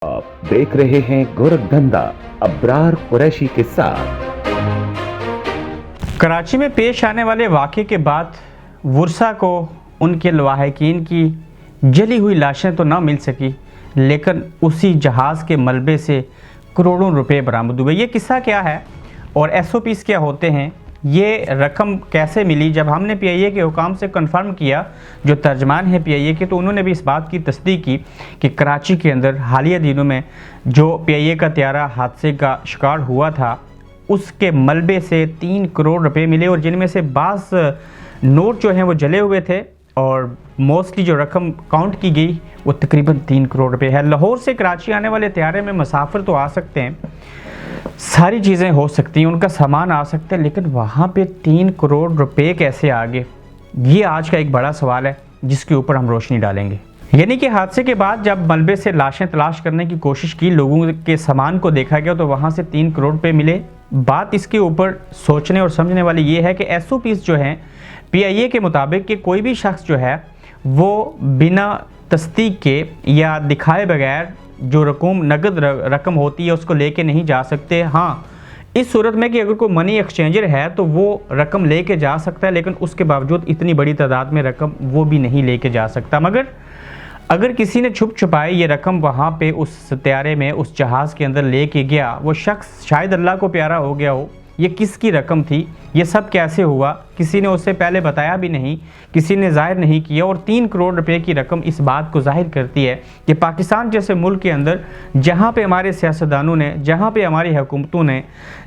आप देख रहे हैं गोरखधंधा अब्रार कुरैशी के साथ। कराची में पेश आने वाले वाक़े के बाद वर्षा को उनके लवाहकीन की जली हुई लाशें तो ना मिल सकी, लेकिन उसी जहाज़ के मलबे से करोड़ों रुपए बरामद हुए। ये किस्सा क्या है और SOPs क्या होते हैं, ये रकम कैसे मिली? जब हमने PIA के हुकाम से कंफर्म किया, जो तर्जमान है PIA के, तो उन्होंने भी इस बात की तस्दीक की कि कराची के अंदर हालिया दिनों में जो PIA का त्यारा हादसे का शिकार हुआ था, उसके मलबे से 3 करोड़ रुपए मिले और जिनमें से बाज़ नोट जो हैं वो जले हुए थे और मोस्टली जो रकम काउंट की गई वो तकरीबन 3 करोड़ रुपए है। लाहौर से कराची आने वाले त्यारे में मुसाफिर तो आ सकते हैं, सारी चीज़ें हो सकती हैं, उनका सामान आ सकता है, लेकिन वहाँ पे 3 करोड़ रुपए कैसे आ गए? ये आज का एक बड़ा सवाल है जिसके ऊपर हम रोशनी डालेंगे। यानी कि हादसे के बाद जब मलबे से लाशें तलाश करने की कोशिश की, लोगों के सामान को देखा गया तो वहाँ से 3 करोड़ रुपए मिले। बात इसके ऊपर सोचने और समझने वाली ये है कि SOPs जो हैं PIA के मुताबिक कि कोई भी शख्स जो है वो बिना तस्दीक के या दिखाए बगैर जो नगद रकम होती है उसको लेके नहीं जा सकते। हाँ, इस सूरत में कि अगर कोई मनी एक्सचेंजर है तो वो रकम लेके जा सकता है, लेकिन उसके बावजूद इतनी बड़ी तादाद में रकम वो भी नहीं लेके जा सकता। मगर अगर किसी ने छुप छुपाए ये रकम वहाँ पे उस त्यारे में, उस जहाज़ के अंदर लेके गया, वो शख्स शायद अल्लाह को प्यारा हो गया हो। ये किसकी रकम थी, ये सब कैसे हुआ, किसी ने उससे पहले बताया भी नहीं, किसी ने जाहिर नहीं किया, और 3 करोड़ रुपए की रकम इस बात को जाहिर करती है कि पाकिस्तान जैसे मुल्क के अंदर जहाँ पे हमारे सियासतदानों ने, जहाँ पे हमारी हुकूमतों ने,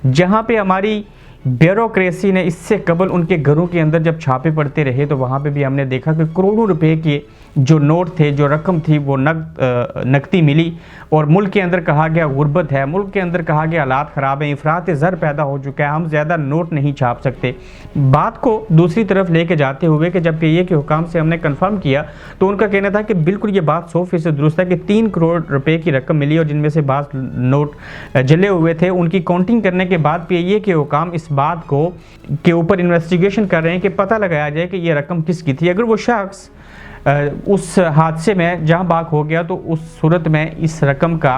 जहाँ पे हमारी ब्यूरोक्रेसी ने इससे कबल उनके घरों के अंदर जब छापे पड़ते रहे, तो वहाँ पे भी हमने देखा कि करोड़ों रुपए के जो नोट थे, जो रकम थी, वो नकदी मिली और मुल्क के अंदर कहा गया गुर्बत है, मुल्क के अंदर कहा गया हालात ख़राब हैं, इफ़रात ज़र पैदा हो चुका है, हम ज़्यादा नोट नहीं छाप सकते। बात को दूसरी तरफ लेके जाते हुए कि जब PIA के हुकाम से हमने कंफर्म किया तो उनका कहना था कि बिल्कुल ये बात 100% दुरुस्त है कि 3 करोड़ रुपए की रकम मिली और जिनमें से बाज़ नोट जले हुए थे। उनकी काउंटिंग करने के बाद PIA के हुकाम इस बात को के ऊपर इन्वेस्टिगेशन कर रहे हैं कि पता लगाया जाए कि ये रकम किसकी थी। अगर वो शख्स उस हादसे में जहाँ बाग हो गया तो उस सूरत में इस रकम का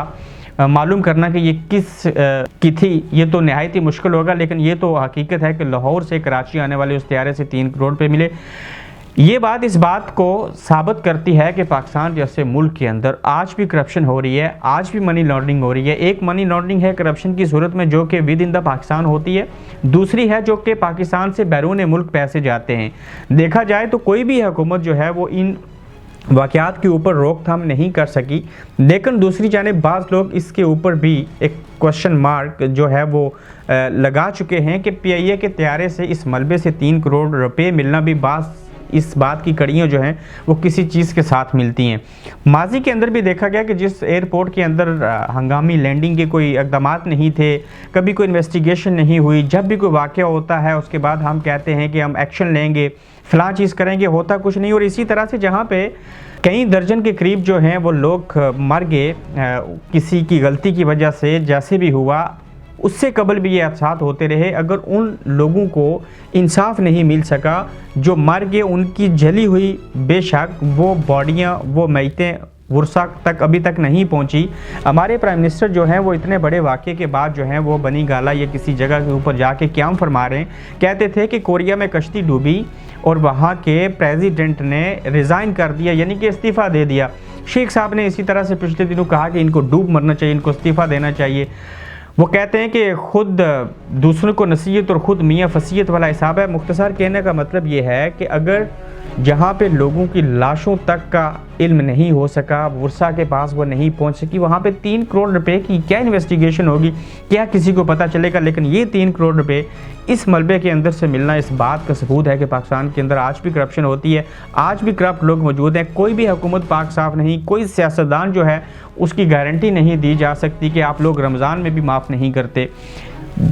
मालूम करना कि ये किस की थी, ये तो नहायत ही मुश्किल होगा। लेकिन ये तो हकीकत है कि लाहौर से कराची आने वाले उस त्यारे से 3 करोड़ रुपए मिले। ये बात इस बात को साबित करती है कि पाकिस्तान जैसे मुल्क के अंदर आज भी करप्शन हो रही है, आज भी मनी लॉन्ड्रिंग हो रही है। एक मनी लॉन्ड्रिंग है करप्शन की सूरत में जो कि विद इन द पाकिस्तान होती है, दूसरी है जो कि पाकिस्तान से बैरून मुल्क पैसे जाते हैं। देखा जाए तो कोई भी हुकूमत जो है वो इन वाक़यात के ऊपर रोकथाम नहीं कर सकी, लेकिन दूसरी जानिब बाज़ लोग इसके ऊपर भी एक क्वेश्चन मार्क जो है वो लगा चुके हैं कि PIA के त्यारे से इस मलबे से 3 करोड़ रुपए मिलना भी बाज़ इस बात की कड़ियाँ जो हैं वो किसी चीज़ के साथ मिलती हैं। माजी के अंदर भी देखा गया कि जिस एयरपोर्ट के अंदर हंगामी लैंडिंग के कोई इक़दाम नहीं थे, कभी कोई इन्वेस्टिगेशन नहीं हुई, जब भी कोई वाक़या होता है उसके बाद हम कहते हैं कि हम एक्शन लेंगे, फ़लाँ चीज़ करेंगे, होता कुछ नहीं। और इसी तरह से जहाँ पे कई दर्जन के करीब जो हैं वो लोग मर गए किसी की गलती की वजह से, जैसे भी हुआ, उससे कबल भी ये हादसात होते रहे। अगर उन लोगों को इंसाफ नहीं मिल सका जो मर गए, उनकी जली हुई बेशक वो बॉडियाँ, वो मैयतें वर्षा तक अभी तक नहीं पहुंची। हमारे प्राइम मिनिस्टर जो हैं वो इतने बड़े वाक़े के बाद जो हैं वो बनी गाला या किसी जगह के ऊपर जाके क़याम फरमा रहे हैं। कहते थे कि कोरिया में कश्ती डूबी और वहाँ के प्रेसिडेंट ने रिज़ाइन कर दिया, यानी कि इस्तीफ़ा दे दिया। शेख साहब ने इसी तरह से पिछले दिनों कहा कि इनको डूब मरना चाहिए, इनको इस्तीफ़ा देना चाहिए। वो कहते हैं कि खुद दूसरों को नसीहत और ख़ुद मियाँ फसीयत वाला हिसाब है। मुख्तसर कहने का मतलब ये है कि अगर जहाँ पे लोगों की लाशों तक का इल्म नहीं हो सका, वर्षा के पास वो नहीं पहुँच सकी, वहाँ पे 3 करोड़ रुपए की क्या इन्वेस्टिगेशन होगी, क्या किसी को पता चलेगा? लेकिन ये 3 करोड़ रुपए इस मलबे के अंदर से मिलना इस बात का सबूत है कि पाकिस्तान के अंदर आज भी करप्शन होती है, आज भी करप्ट लोग मौजूद हैं। कोई भी हुकूमत पाक साफ नहीं, कोई सियासतदान जो है उसकी गारंटी नहीं दी जा सकती कि आप लोग रमज़ान में भी माफ़ नहीं करते।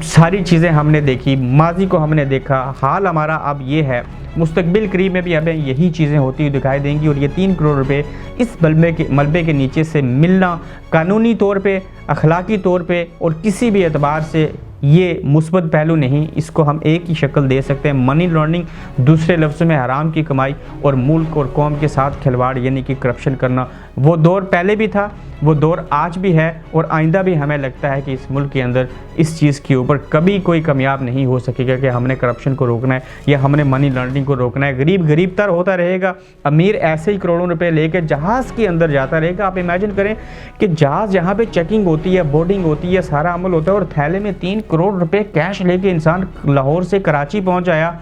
सारी चीज़ें हमने देखी, माजी को हमने देखा, हाल हमारा अब ये है, मुस्तकबिल करीब में भी हमें यही चीज़ें होती हुई दिखाई देंगी। और ये 3 करोड़ रुपए इस मलबे के नीचे से मिलना कानूनी तौर पे, अखलाकी तौर पे और किसी भी एतबार से ये मुस्बत पहलू नहीं, इसको हम एक ही शक्ल दे सकते हैं, मनी लॉन्ड्रिंग, दूसरे लफ्ज़ों में हराम की कमाई और मुल्क और कौम के साथ खिलवाड़ यानी कि करप्शन करना। वो दौर पहले भी था, वो दौर आज भी है और आइंदा भी हमें लगता है कि इस मुल्क के अंदर इस चीज़ के ऊपर कभी कोई कामयाब नहीं हो सकेगा कि हमने करप्शन को रोकना है या हमने मनी लॉन्ड्रिंग को रोकना है। गरीब गरीब तर होता रहेगा, अमीर ऐसे ही करोड़ों रुपए लेके जहाज़ के अंदर जाता रहेगा। आप इमेजिन करें कि जहाज़ जहाँ पे चेकिंग होती है, बोर्डिंग होती है, सारा अमल होता है और थैले में 3 करोड़ रुपए कैश लेके इंसान लाहौर से कराची पहुँच आया,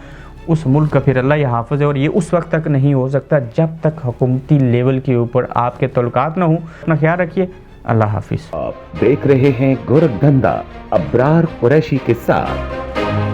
उस मुल्क का फिर अल्लाह ही हाफ़िज़ है। और ये उस वक्त तक नहीं हो सकता जब तक हुकूमती लेवल के ऊपर आपके तल्लुकात ना हो। अपना ख्याल रखिए, अल्लाह हाफिज़। आप देख रहे हैं गोरखधंधा अब्रार कुरैशी के साथ।